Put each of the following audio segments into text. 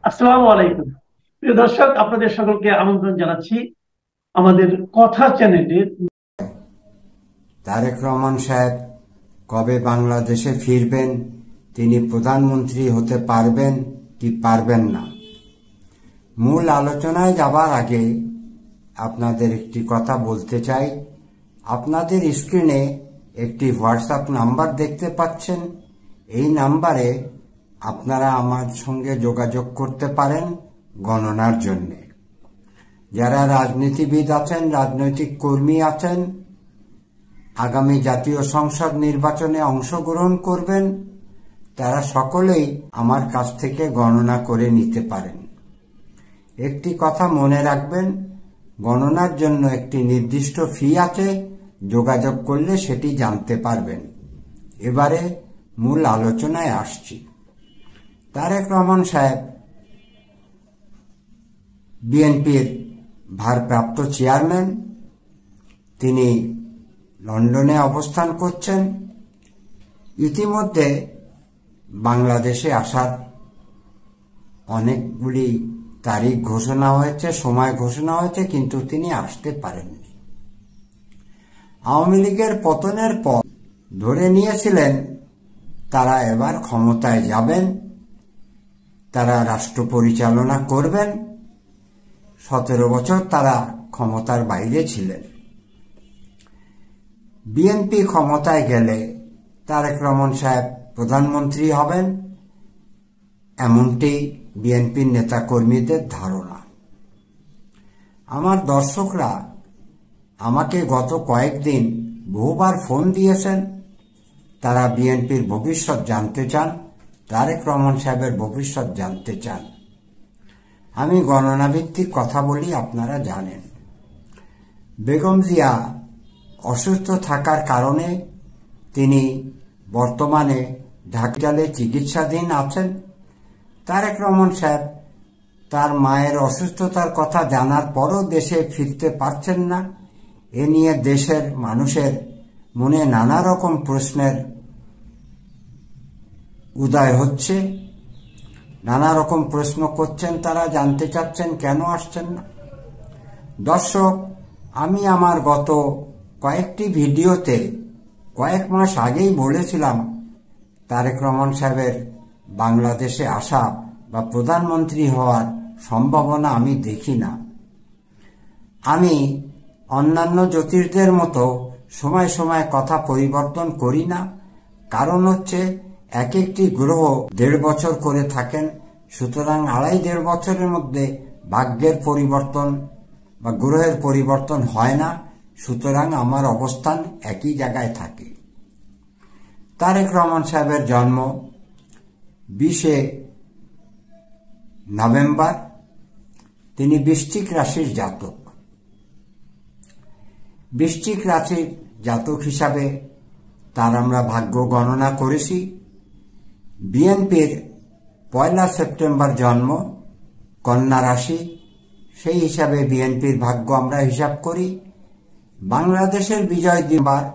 আসসালামু আলাইকুম। প্রিয় দর্শক, আপনাদের সকলকে আমন্ত্রণ জানাচ্ছি আমাদের কথা চ্যানেলের। তারেক রহমান সাহেব কবে বাংলাদেশে ফিরবেন, তিনি প্রধানমন্ত্রী হতে পারবেন কি পারবেন না, মূল আলোচনায় যাবার আগে আপনাদের একটি কথা বলতে চাই। আপনাদের স্ক্রিনে একটি হোয়াটসঅ্যাপ নাম্বার দেখতে পাচ্ছেন। এই নাম্বারে আপনারা আমার সঙ্গে যোগাযোগ করতে পারেন গণনার জন্যে। যারা রাজনীতিবিদ আছেন, রাজনৈতিক কর্মী আছেন, আগামী জাতীয় সংসদ নির্বাচনে অংশগ্রহণ করবেন, তারা সকলেই আমার কাছ থেকে গণনা করে নিতে পারেন। একটি কথা মনে রাখবেন, গণনার জন্য একটি নির্দিষ্ট ফি আছে, যোগাযোগ করলে সেটি জানতে পারবেন। এবারে মূল আলোচনায় আসছি। তারেক রহমান সাহেব বিএনপির ভারপ্রাপ্ত চেয়ারম্যান, তিনি লন্ডনে অবস্থান করছেন। ইতিমধ্যে বাংলাদেশে আসার অনেকগুলি তারিখ ঘোষণা হয়েছে, সময় ঘোষণা হয়েছে, কিন্তু তিনি আসতে পারেননি। আওয়ামী লীগের পতনের পর ধরে নিয়েছিলেন তারা এবার ক্ষমতায় যাবেন, তারা রাষ্ট্র পরিচালনা করবেন। 17 বছর তারা ক্ষমতার বাইরে ছিলেন। বিএনপি ক্ষমতায় গেলে তারেক রহমান সাহেব প্রধানমন্ত্রী হবেন, এমনটি বিএনপির নেতাকর্মীদের ধারণা। আমার দর্শকরা আমাকে গত কয়েকদিন বহুবার ফোন দিয়েছেন। তারা বিএনপির ভবিষ্যৎ জানতে চান, তারেক রহমান সাহেবের ভবিষ্যৎ জানতে চান। আমি গণনাভিত্তিক কথা বলি, আপনারা জানেন। বেগম জিয়া অসুস্থ থাকার কারণে তিনি বর্তমানে ঢাকায় চিকিৎসাধীন আছেন। তারেক রহমান সাহেব তার মায়ের অসুস্থতার কথা জানার পরও দেশে ফিরতে পারছেন না। এ নিয়ে দেশের মানুষের মনে নানা রকম প্রশ্নের উদয় হচ্ছে, নানা রকম প্রশ্ন করছেন, তারা জানতে চাচ্ছেন কেন আসছেন না। দর্শক, আমি আমার গত কয়েকটি ভিডিওতে কয়েক মাস আগেই বলেছিলাম তারেক রহমান সাহেবের বাংলাদেশে আসা বা প্রধানমন্ত্রী হওয়ার সম্ভাবনা আমি দেখি না। আমি অন্যান্য জ্যোতিষদের মতো সময় সময় কথা পরিবর্তন করি না। কারণ হচ্ছে, এক একটি গ্রহ 1.5 বছর করে থাকেন, সুতরাং 2.5 বছরের মধ্যে ভাগ্যের পরিবর্তন বা গ্রহের পরিবর্তন হয় না। সুতরাং আমার অবস্থান একই জায়গায় থাকে। তারেক রহমান সাহেবের জন্ম 20 নভেম্বর। তিনি বৃশ্চিক রাশির জাতক। বৃশ্চিক রাশির জাতক হিসাবে তার আমরা ভাগ্য গণনা করেছি। বিএনপির 1 সেপ্টেম্বর জন্ম, কন্যা রাশি, সেই হিসাবে বিএনপির ভাগ্য আমরা হিসাব করি। বাংলাদেশের বিজয় দিবস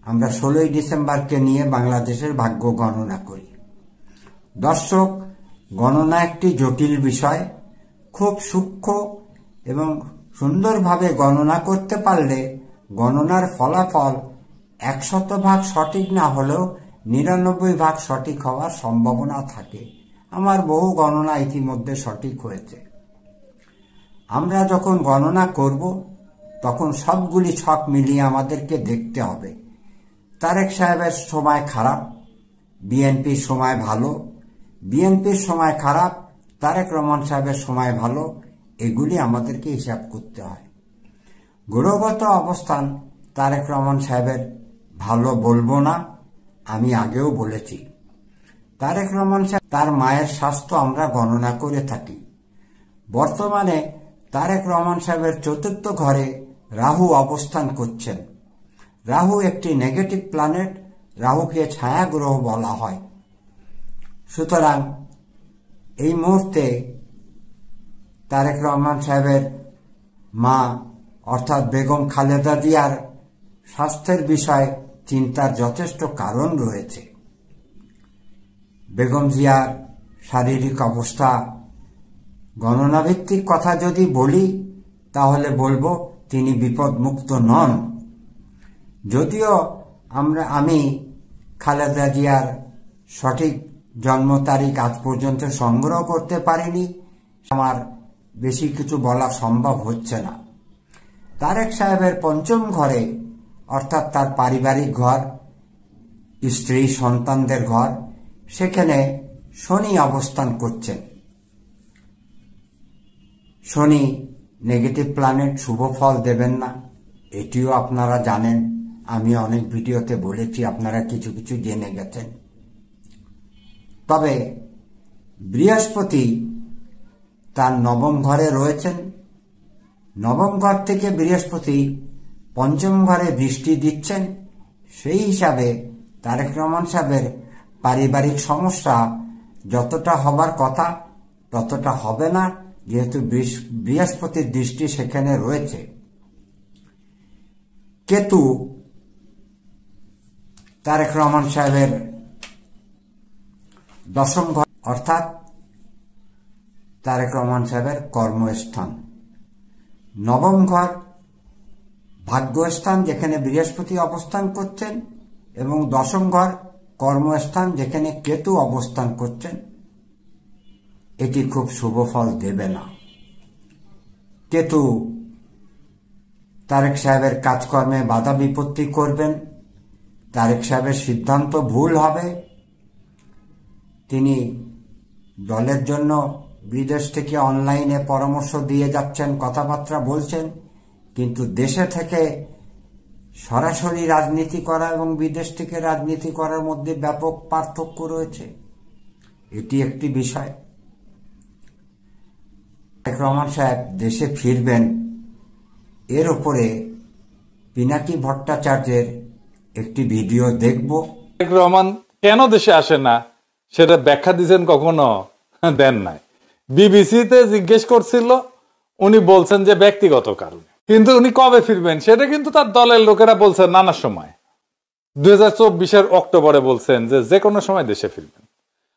আমরা 16 ডিসেম্বরকে নিয়ে বাংলাদেশের ভাগ্য গণনা করি। দর্শক, গণনা একটি জটিল বিষয়। খুব সূক্ষ্ম এবং সুন্দরভাবে গণনা করতে পারলে গণনার ফলাফল 100% সঠিক না হলেও 99% সঠিক হওয়ার সম্ভাবনা থাকে। আমার বহু গণনা ইতিমধ্যে সঠিক হয়েছে। আমরা যখন গণনা করব তখন সবগুলি ছক মিলিয়ে আমাদেরকে দেখতে হবে। তারেক সাহেবের সময় খারাপ, বিএনপির সময় ভালো, বিএনপির সময় খারাপ, তারেক রহমান সাহেবের সময় ভালো, এগুলি আমাদেরকে হিসাব করতে হয়। গ্রহগত অবস্থান তারেক রহমান সাহেবের ভালো বলবো না, আমি আগেও বলেছি। তারেক রহমান সাহেব তার মায়ের স্বাস্থ্য আমরা গণনা করে থাকি। বর্তমানে তারেক রহমান সাহেবের 4র্থ ঘরে রাহু অবস্থান করছেন। রাহু একটি নেগেটিভ প্ল্যানেট, রাহুকে ছায়া গ্রহ বলা হয়। সুতরাং এই মুহূর্তে তারেক রহমান সাহেবের মা অর্থাৎ বেগম খালেদা জিয়ার স্বাস্থ্যের বিষয়ে চিন্তার যথেষ্ট কারণ রয়েছে। বেগম জিয়ার শারীরিক অবস্থা গণনাভিত্তিক কথা যদি বলি তাহলে বলবো তিনি বিপদমুক্ত নন। যদিও আমি খালেদা জিয়ার সঠিক জন্ম তারিখ আজ পর্যন্ত সংগ্রহ করতে পারিনি, আমার বেশি কিছু বলা সম্ভব হচ্ছে না। তারেক সাহেবের পঞ্চম ঘরে, অর্থাৎ তার পারিবারিক ঘর, স্ত্রী সন্তানদের ঘর, সেখানে শনি অবস্থান করছেন। শনি নেগেটিভ প্ল্যানেট, শুভ ফল দেবেন না, এটিও আপনারা জানেন। আমি অনেক ভিডিওতে বলেছি, আপনারা কিছু কিছু জেনে গেছেন। তবে বৃহস্পতি তার নবম ঘরে রয়েছেন। নবম ঘর থেকে বৃহস্পতি পঞ্চম ঘরে দৃষ্টি দিচ্ছেন। সেই হিসাবে তারেক রহমান সাহেবের পারিবারিক সমস্যা যতটা হবার কথা ততটা হবে না, যেহেতু বৃহস্পতির দৃষ্টি সেখানে রয়েছে। কেতু তারেক রহমান সাহেবের দশম ঘর, অর্থাৎ তারেক রহমান সাহেবের কর্মস্থান। নবম ঘর ভাগ্যস্থান, যেখানে বৃহস্পতি অবস্থান করছেন, এবং দশম ঘর কর্মস্থান, যেখানে কেতু অবস্থান করছেন। এটি খুব শুভ ফল দেবে না। কেতু তারেক সাহেবের কাজকর্মে বাধা বিপত্তি করবেন। তারেক সাহেবের সিদ্ধান্ত ভুল হবে। তিনি দলের জন্য বিদেশ থেকে অনলাইনে পরামর্শ দিয়ে যাচ্ছেন, কথাবার্তা বলছেন, কিন্তু দেশে থেকে সরাসরি রাজনীতি করা এবং বিদেশ থেকে রাজনীতি করার মধ্যে ব্যাপক পার্থক্য রয়েছে। এটি একটি বিষয়। তারেক রহমান সাহেব দেশে ফিরবেন, এর উপরে পিনাকি ভট্টাচার্যের একটি ভিডিও দেখব। তারেক রহমান কেন দেশে আসে না সেটা ব্যাখ্যা দিয়েছেন, কখনো দেন নাই। বিবিসিতে জিজ্ঞেস করছিল, উনি বলছেন যে ব্যক্তিগত কারণে। কিন্তু উনি কবে ফিরবেন সেটা কিন্তু তার দলের লোকেরা বলছেন নানা সময়। 2024 অক্টোবরে বলছেন যে কোনো সময় দেশে ফিরবেন।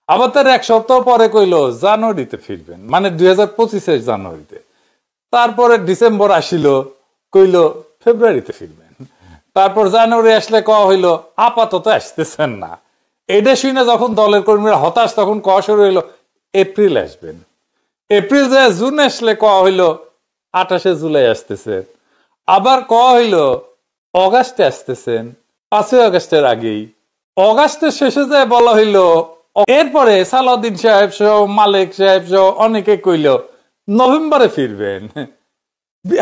আবার তার এক সপ্তাহ পরে কইল জানুয়ারিতে ফিরবেন, মানে 2025 জানুয়ারিতে। তারপরে ডিসেম্বর আসিল, কইল ফেব্রুয়ারিতে ফিরবেন। তারপর জানুয়ারি আসলে কওয়া হইল আপাতত আসতেছেন না। এটা শুনে যখন দলের কর্মীরা হতাশ, তখন কওয়া শুরু হইল এপ্রিল আসবেন। এপ্রিল যায় জুন আসলে কওয়া হইল 28 জুলাই আসতেছেন। আবার কওয়া হইল অগাস্টে আসতেছেন, 5 আগস্টের আগেই। অগাস্টের শেষে যায় বলা হইল, এরপরে সালাউদ্দিন সাহেব সহ মালিক সাহেব সহ অনেকে কইল নভেম্বরে ফিরবেন।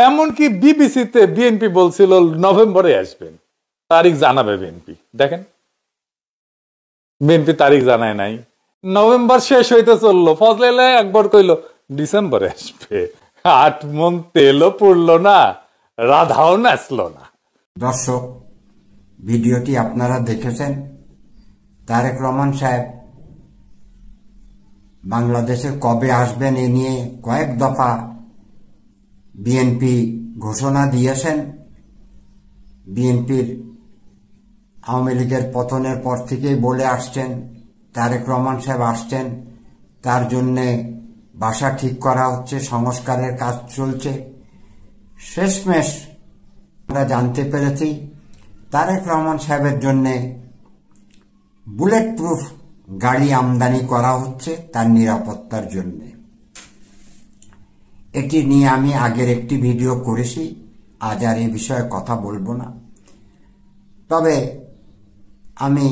এমনকি বিবিসিতে বিএনপি বলছিল নভেম্বরে আসবেন, তারিখ জানাবে বিএনপি। দেখেন, বিএনপি তারিখ জানায় নাই। নভেম্বর শেষ হইতে চললো, ফজলে একবার কইল ডিসেম্বরে আসবে। 8 মন তেলও পুড়লো না, রাধাও নাচলো না। দর্শক, ভিডিওটি আপনারা দেখেছেন। তারেক রহমান সাহেব বাংলাদেশে কবে আসবেন এ নিয়ে কয়েক দফা বিএনপি ঘোষণা দিয়েছেন। বিএনপির আওয়ামী লীগের পতনের পর থেকেই বলে আসছেন তারেক রহমান সাহেব আসছেন, তার জন্যে বাসা ঠিক করা হচ্ছে, সংস্কারের কাজ চলছে। শেষমেশ আমরা জানতে পেরেছি তারেক রহমান সাহেবের জন্যে বুলেট প্রুফ গাড়ি আমদানি করা হচ্ছে তার নিরাপত্তার জন্যে। এটি নিয়ে আমি আগের একটি ভিডিও করেছি, আজ আর এই বিষয়ে কথা বলবো না। তবে আমি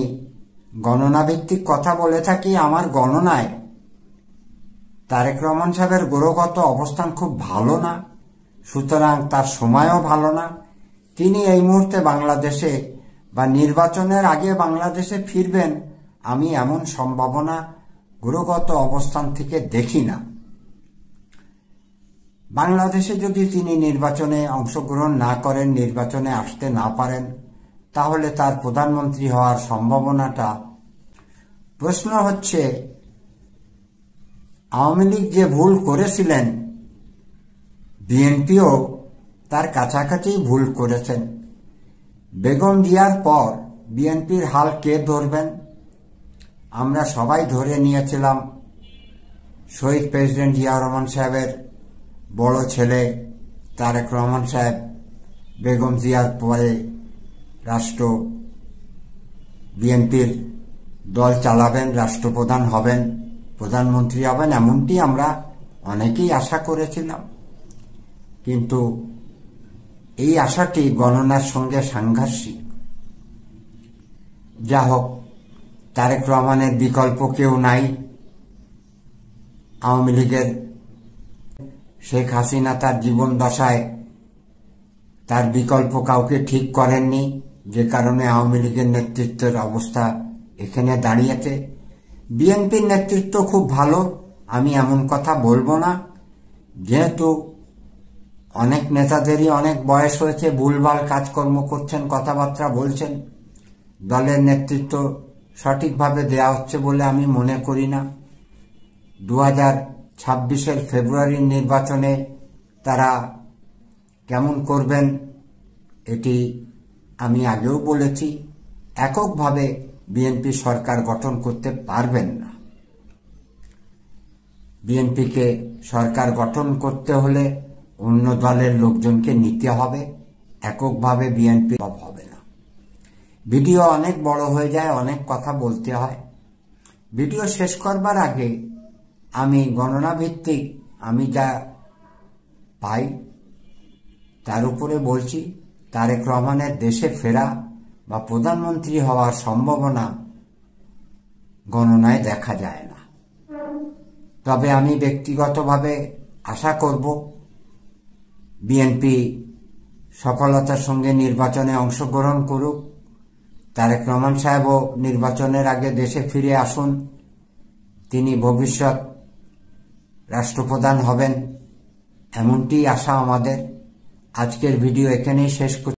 গণনা ভিত্তিক কথা বলে থাকি। আমার গণনায় তারেক রহমান সাহেবের গ্রহগত অবস্থান খুব ভালো না, সুতরাং তার সময়ও ভালো না। তিনি এই মুহূর্তে বাংলাদেশে বা নির্বাচনের আগে বাংলাদেশে ফিরবেন, আমি এমন সম্ভাবনা গ্রহগত অবস্থান থেকে দেখি না। বাংলাদেশে যদি তিনি নির্বাচনে অংশগ্রহণ না করেন, নির্বাচনে আসতে না পারেন, তাহলে তার প্রধানমন্ত্রী হওয়ার সম্ভাবনাটা। প্রশ্ন হচ্ছে, আওয়ামী লীগ যে ভুল করেছিলেন, বিএনপিও তার কাছাকাছি ভুল করেছেন। বেগম জিয়ার পর বিএনপির হাল কে ধরবেন? আমরা সবাই ধরে নিয়েছিলাম শহীদ প্রেসিডেন্ট জিয়াউর রহমান সাহেবের বড় ছেলে তারেক রহমান সাহেব বেগম জিয়ার পরে রাষ্ট্র বিএনপির দল চালাবেন, রাষ্ট্রপ্রধান হবেন, প্রধানমন্ত্রী হবেন, এমনটি আমরা অনেকেই আশা করেছিলাম। কিন্তু এই আশাটি গণনার সঙ্গে সাংঘর্ষিক। যা হোক, তারেক রহমানের বিকল্প কেউ নাই। আওয়ামী লীগের শেখ হাসিনা তার জীবন দশায় তার বিকল্প কাউকে ঠিক করেননি, যে কারণে আওয়ামী লীগের নেতৃত্বের অবস্থা এখানে দাঁড়িয়েছে। বিএনপির নেতৃত্ব খুব ভালো, আমি এমন কথা বলবো না, যেহেতু অনেক নেতাদেরই অনেক বয়স হয়েছে, ভুলভাল কাজকর্ম করছেন, কথাবার্তা বলছেন। দলের নেতৃত্ব সঠিকভাবে দেয়া হচ্ছে বলে আমি মনে করি না। 2026-এর ফেব্রুয়ারির নির্বাচনে তারা কেমন করবেন এটি আমি আগেও বলেছি। এককভাবে বিএনপি সরকার গঠন করতে পারবেন না। বিএনপিকে সরকার গঠন করতে হলে অন্য দলের লোকজনকে নিতে হবে, এককভাবে বিএনপি হবে না। ভিডিও অনেক বড় হয়ে যায়, অনেক কথা বলতে হয়। ভিডিও শেষ করবার আগে আমি গণনা ভিত্তিক আমি যা পাই তার উপরে বলছি, তারেক রহমানের দেশে ফেরা বা প্রধানমন্ত্রী হওয়ার সম্ভাবনা গণনায় দেখা যায় না। তবে আমি ব্যক্তিগতভাবে আশা করব বিএনপি সফলতার সঙ্গে নির্বাচনে অংশগ্রহণ করুক, তারেক রহমান সাহেবও নির্বাচনের আগে দেশে ফিরে আসুন, তিনি ভবিষ্যৎ রাষ্ট্রপ্রধান হবেন, এমনটি আশা আমাদের। আজকের ভিডিও এখানেই শেষ করছি।